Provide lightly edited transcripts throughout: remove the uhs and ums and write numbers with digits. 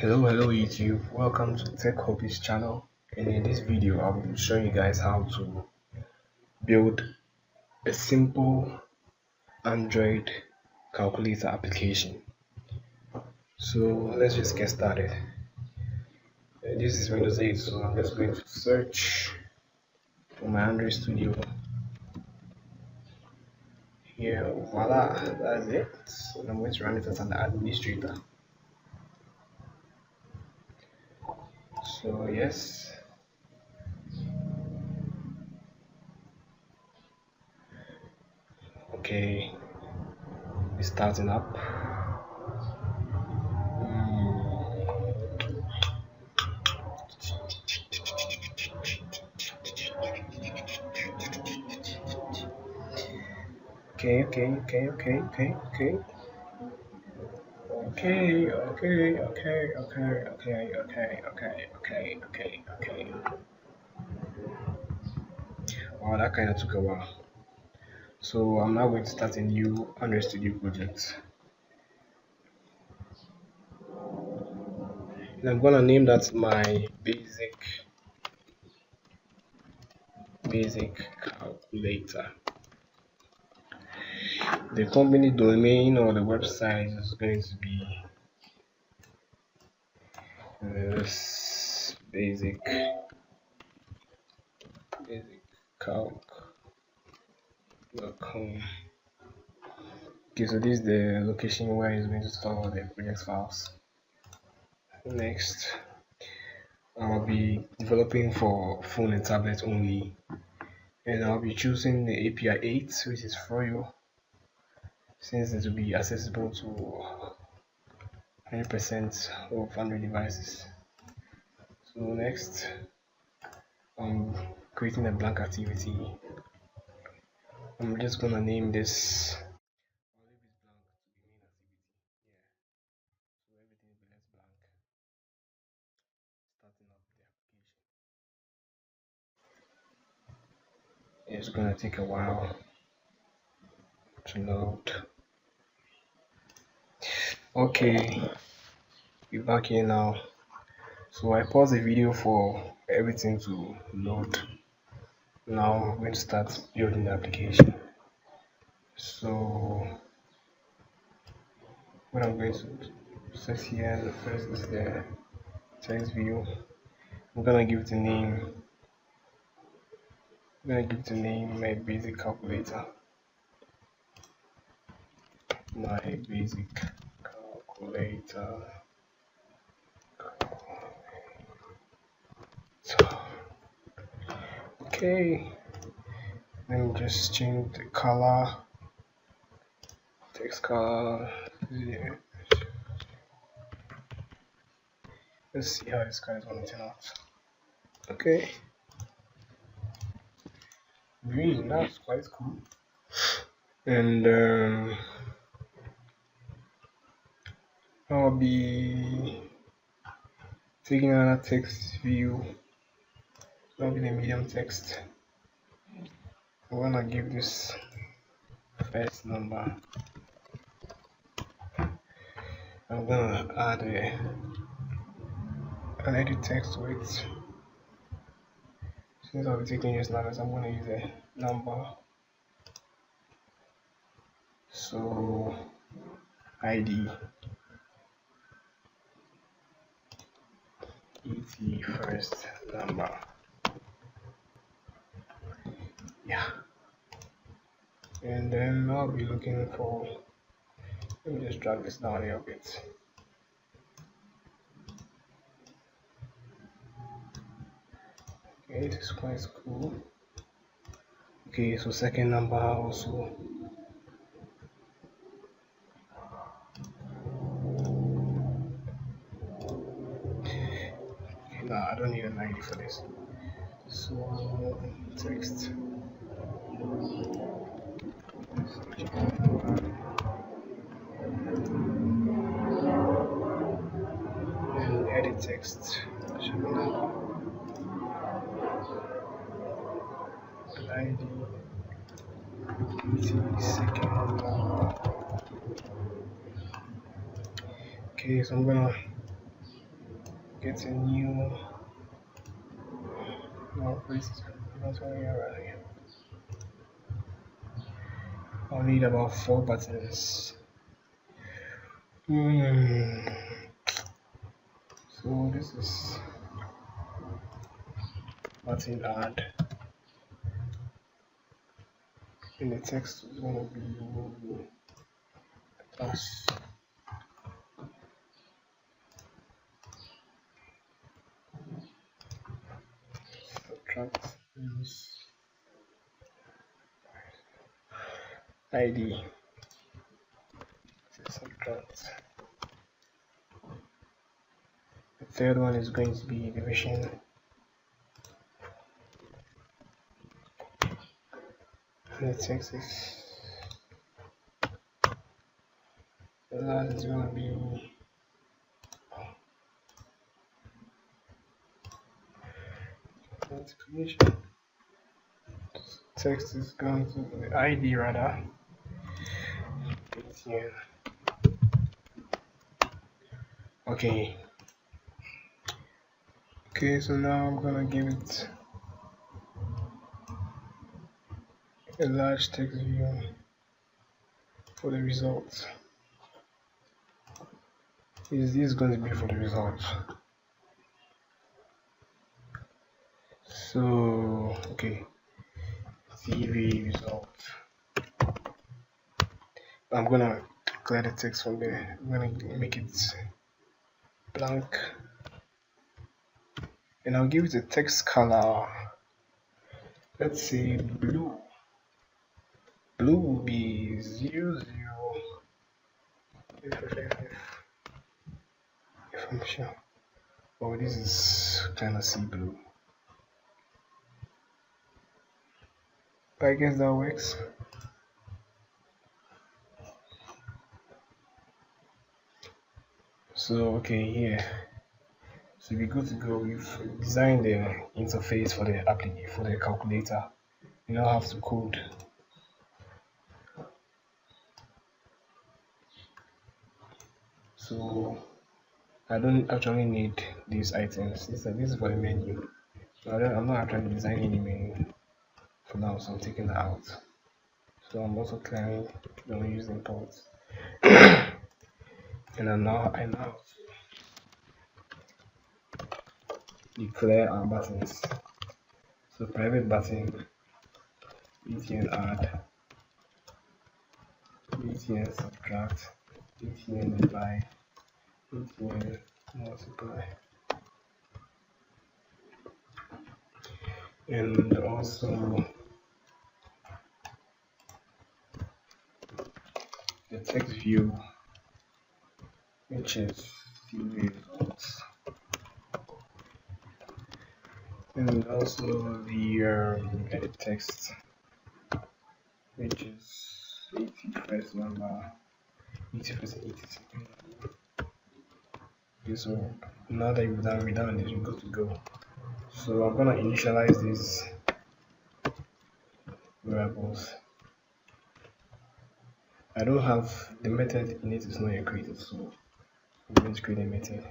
Hello YouTube, welcome to Tech Hobbies channel, and in this video I'll be showing you guys how to build a simple Android calculator application. So let's just get started. This is Windows 8, so I'm just going to search for my Android Studio. Here, voila, that's it. So I'm going to run it as an administrator. So yes, okay, it's starting up. Okay. Wow, that kind of took a while. So I'm now going to start a new Android Studio project. And I'm gonna name that my basic calculator. The company domain or the website is going to be this basic calc.com. Okay, so this is the location where it's going to store all the project files. Next, I'll be developing for phone and tablet only, and I'll be choosing the API 8, which is for you, since it will be accessible to 100% of Android devices. So next, I'm creating a blank activity. I'm just gonna name this. I'll leave it blank to be main activity. Yeah. So everything will be left blank. Starting up the application. It's gonna take a while to load. Okay, we're back here now. So I paused the video for everything to load. Now I'm going to start building the application. So what I'm going to set here, the first is the text view. I'm gonna give it a name. My basic calculator. My basic calculator. Okay. Let me just change the color. Text color. Yeah. Let's see how this guy is gonna turn out. Okay. Green, that's quite cool. And I'll be taking another text view. That'll be the medium text. I'm gonna give this first number. I'm gonna add an edit text to it. Since I'll be taking use numbers, I'm gonna use a number. So ID ET first number. Yeah. And then I'll be looking for, let me just drag this down here a bit. Okay, this is quite cool. Okay, so second number also. Okay, no, I don't need an ID for this. So text. And edit text. ID second number. Okay, so I'm gonna get a new please, not only already. I'll need about 4 buttons. So this is button add, and the text is going to be plus. Subtract is ID. Subtract. The third one is going to be division. And the text is the last is going to be multiplication. Text is going to be ID rather. Okay. Okay, so now I'm gonna give it a large text view for the results. Is this going to be for the results? So okay, TV results. I'm gonna clear the text from there. I'm gonna make it blank, and I'll give it a text color. Let's say blue. Blue will be 00. If I'm sure. Oh, this is kind of sea blue. But I guess that works. So okay, here. So we're good to go. We've designed the interface for the application for the calculator. You now have to code. So I don't actually need these items. This is for the menu. So I'm not actually designing any menu for now, so I'm taking that out. So I'm also clearing, don't use imports. And I now declare our buttons. So private button, btn add, btn subtract, btn divide, btn multiply, and also the text view, which is the results, and also the edit text, which is 81st number, 81st and 82nd. Okay, so now that we've done this, we're good to go. So I'm gonna initialize these variables. I don't have the method in it is not yet created, so I'm going to create a method.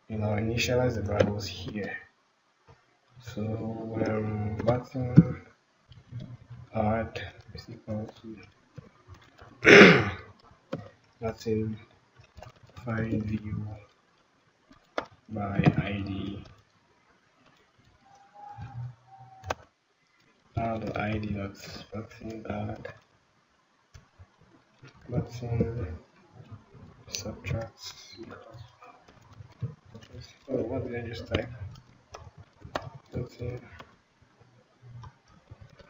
And I'll initialize the variables here. So button add is equal to button find view by ID. Now the ID that's button add button subtract. Oh, what did I just type? Button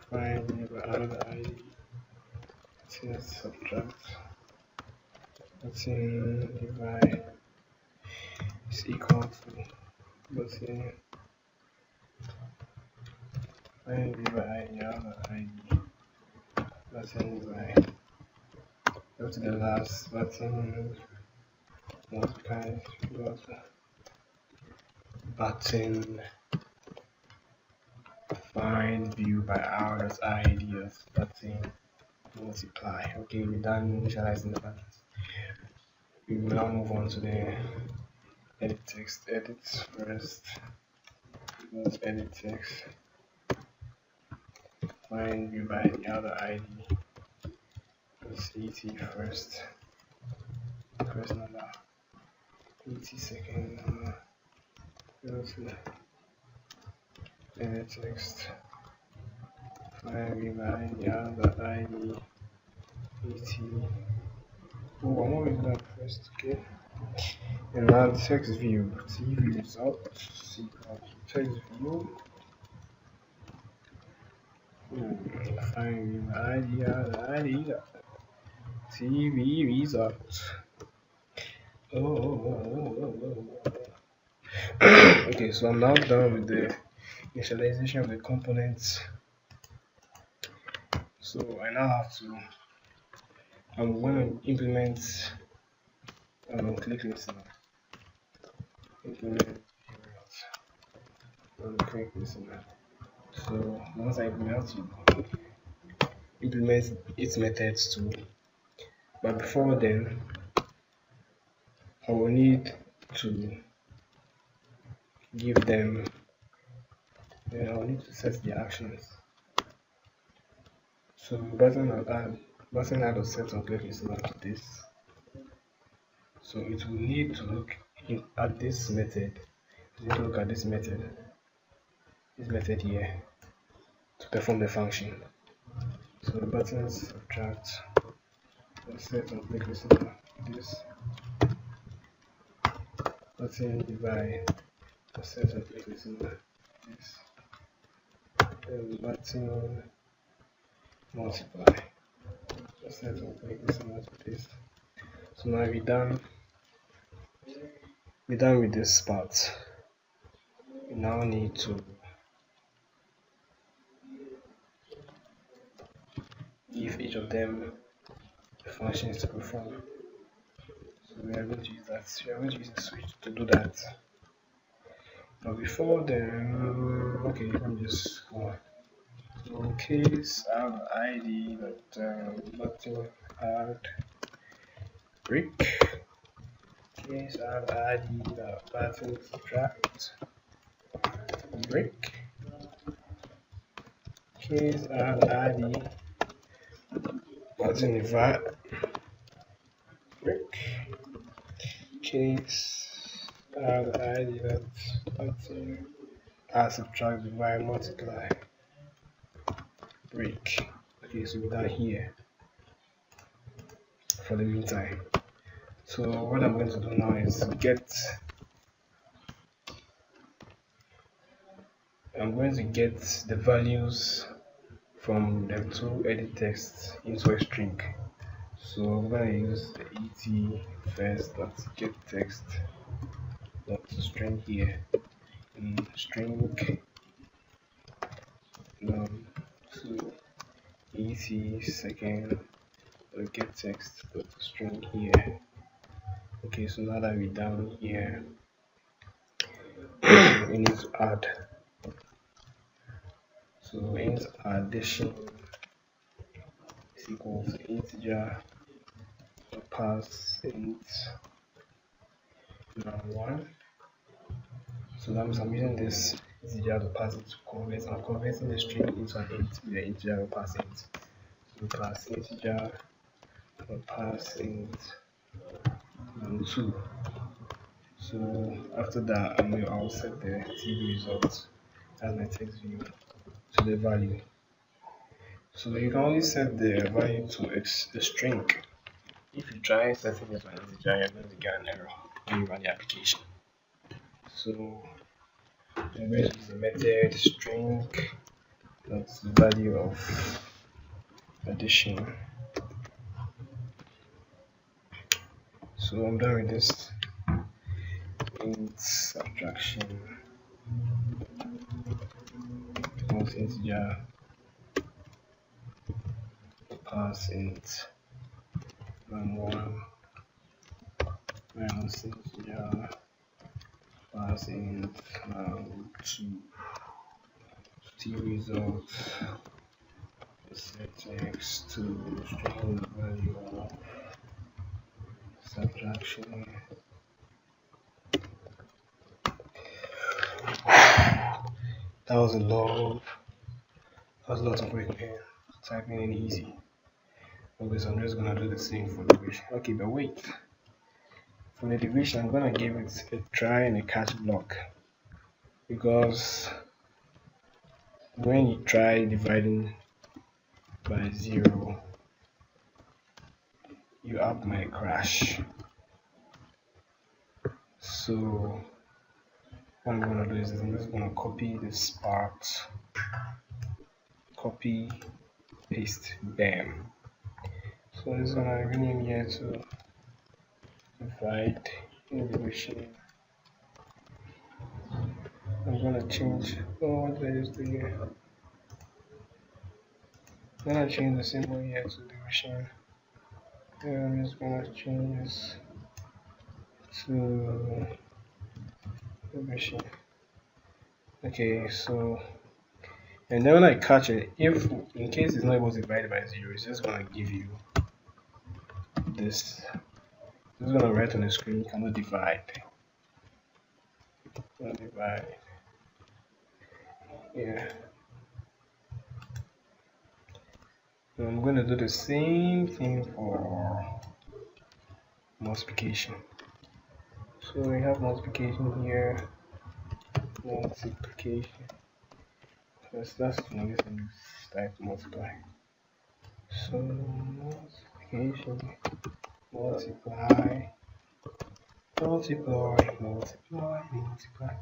find view by another ID. Button subtract. Button divide is equal to button find view by ID another ID. Button divide. Go to the last button multiply button find view by hours ID of button multiply. Okay, we're done initializing the buttons. We will now move on to the edit text, edit first, not edit text, find view by the other ID, let's et first number, et second number, go to edit text, find view by the other ID, et, oh, I'm not using that first, okay. And now text view, TV result, text view, find view ID, TV result. Okay, so I'm now done with the initialization of the components. So I now have to, I'm going to implement, click listener. Implement, click listener. So once I implement its methods too. But before then, I will need to give them, I'll need to set the actions. So button add or set on click listener to this. So it will need to look at this method. You need to look at this method here to perform the function. So the button subtract or set on click listener this. Button divide or set on click listener this. And button multiply or set on click listener to this. So now we're done with this part. We now need to give each of them the functions to perform. So we are going to use that. We are going to use the switch to do that. But before then, okay, let me just go on. So case add ID that button add brick. Case add ID that button subtract brick. Case add ID button divide brick. Case add ID that button add subtract divide multiply brick. Okay, so we're done here for the meantime. So what I'm going to do now is I'm going to get the values from the two edit texts into a string. So I'm going to use the et first dot get text dot string here in string to et second dot get text dot string here. Okay, so now that we're down here, we need to add. So int addition is equal to integer pass int num1. So that means I'm using this integer to pass it to convert. I'm converting the string into an int with the integer to pass int. So class integer pass int num2. So after that, I'll set the TV result as my text view to the value. So you can only set the value to a string. If you try setting it to an integer, you're going to get an error when you run the application. So I'm going to use the method string that's the value of addition. So I'm done with this. Int subtraction equals integer pass int num1 minus integer pass int num2 t result set x to string value of subtraction That was a lot of work, man. Typing ain't easy. Okay, so I'm just gonna do the same for division. Okay, but wait. For the division, I'm gonna give it a try and a catch block, because when you try dividing by 0, your app might crash. So what I'm gonna do is I'm just gonna copy this part, copy, paste, bam. So this is gonna rename here to divide division. I'm gonna change, oh, what did I just do here? I'm gonna change the symbol here to division. Yeah, I'm just gonna change this to division. Okay, so, and then when I catch it, if in case it's not able to divide by 0, it's just gonna give you this. It's gonna write on the screen, cannot divide. Cannot divide. Yeah. So I'm gonna do the same thing for multiplication. So we have multiplication here, multiplication. First, that's this and type multiply. So multiplication, multiply, multiply, multiply, multiply,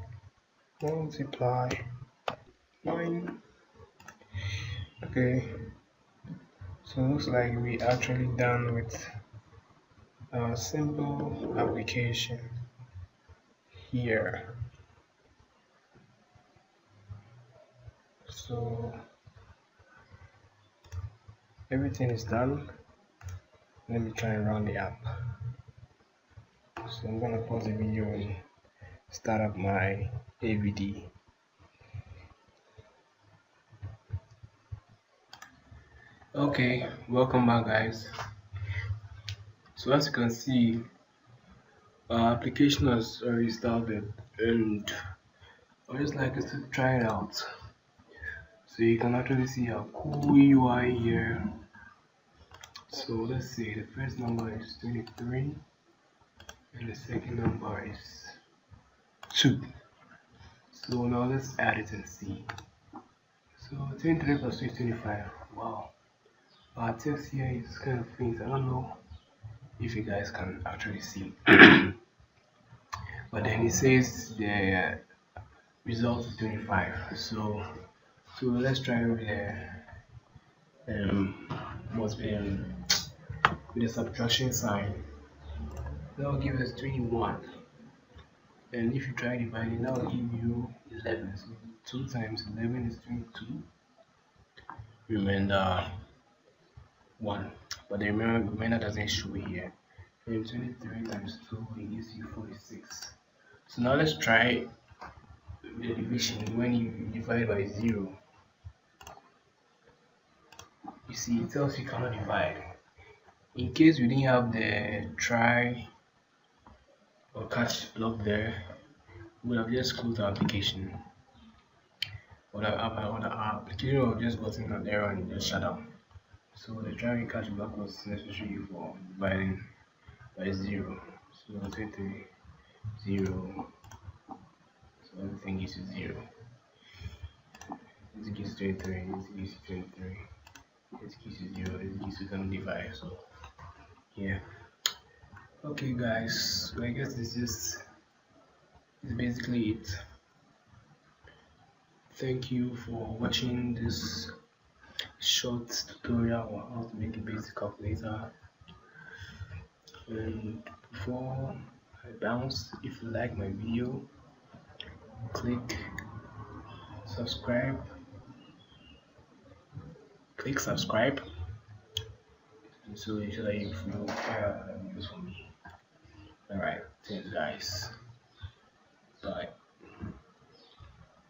multiply, 9. Okay, so it looks like we actually done with our simple application here. So everything is done. Let me try and run the app. So I'm gonna pause the video and start up my AVD. Okay, welcome back, guys. So as you can see, our application has already started, and I just like us to try it out. So you can actually see how cool UI here. So let's see, the first number is 23 and the second number is 2. So now let's add it and see. So 23 plus 2 is 25. Wow. Our text here is kind of faint. I don't know if you guys can actually see. But then it says the result is 25. So let's try with the subtraction sign. That will give us 21. And if you try dividing, that will give you 11. So 2 times 11 is 22. Remainder 1. But the remainder doesn't show here. And 23 times 2 it gives you 46. So now let's try the division. When you divide by 0, you see it tells you cannot divide. In case we didn't have the try or catch block there, we would have just closed our application. Or the application would have just gotten an error and just shut down. So the try and catch block was necessary for dividing by 0. So 23, 0. So everything gives you 0. This gives 23, this gives 23. This gives you 0, this gives you cannot divide. So yeah. Okay guys, so I guess this is basically it. Thank you for watching this short tutorial on how to make a basic calculator. And before I bounce, if you like my video, click subscribe, so you should like videos from me. Alright, thanks guys.